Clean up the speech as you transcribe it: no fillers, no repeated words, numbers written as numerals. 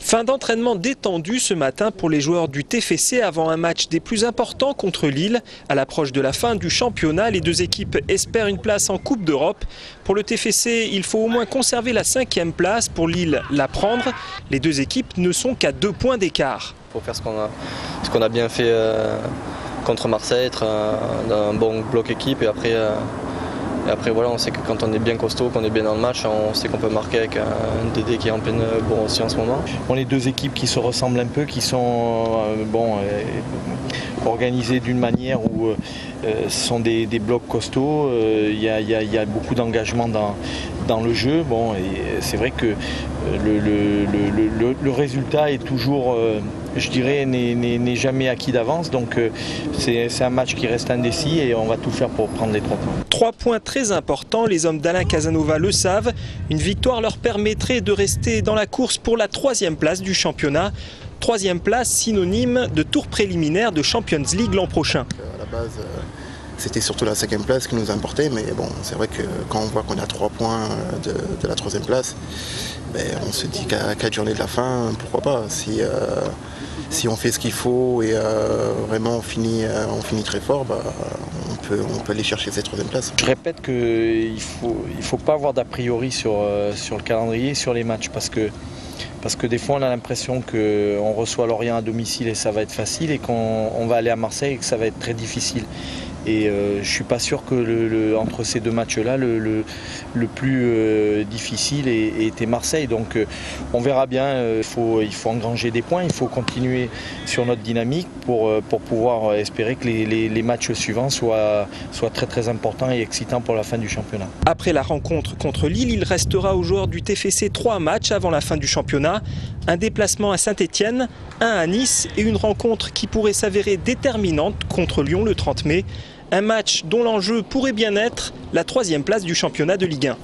Fin d'entraînement détendu ce matin pour les joueurs du TFC avant un match des plus importants contre Lille. À l'approche de la fin du championnat, les deux équipes espèrent une place en Coupe d'Europe. Pour le TFC, il faut au moins conserver la 5e place. Pour Lille, la prendre. Les deux équipes ne sont qu'à 2 points d'écart. Il faut faire ce qu'on a bien fait contre Marseille, être un bon bloc équipe et après voilà, on sait que quand on est bien costaud, qu'on est bien dans le match, on sait qu'on peut marquer avec un Dédé qui est en pleine bourre aussi en ce moment. On est deux équipes qui se ressemblent un peu, qui sont organisées d'une manière où ce sont des blocs costauds. Il y a beaucoup d'engagement dans le jeu. Bon, et c'est vrai que le résultat est toujours, je dirais, n'est jamais acquis d'avance. Donc c'est un match qui reste indécis et on va tout faire pour prendre les 3 points. 3 points très importants, les hommes d'Alain Casanova le savent. Une victoire leur permettrait de rester dans la course pour la 3e place du championnat. 3e place synonyme de tour préliminaire de Champions League l'an prochain. À la base, c'était surtout la 5e place qui nous importait, mais bon, c'est vrai que quand on voit qu'on a 3 points de la 3e place, on se dit qu'à 4 journées de la fin, pourquoi pas. Si on fait ce qu'il faut et vraiment on finit très fort, on peut aller chercher cette 3e place. Je répète qu'il ne faut pas avoir d'a priori sur le calendrier, sur les matchs, parce que des fois on a l'impression qu'on reçoit Lorient à domicile et ça va être facile, et qu'on va aller à Marseille et que ça va être très difficile. Et je ne suis pas sûr que entre ces 2 matchs-là, le plus difficile était Marseille. Donc on verra bien, il faut engranger des points, il faut continuer sur notre dynamique pour pouvoir espérer que les matchs suivants soient très très importants et excitants pour la fin du championnat. Après la rencontre contre Lille, il restera aux joueurs du TFC 3 matchs avant la fin du championnat. Un déplacement à Saint-Etienne, un à Nice et une rencontre qui pourrait s'avérer déterminante contre Lyon le 30 mai. Un match dont l'enjeu pourrait bien être la 3e place du championnat de Ligue 1.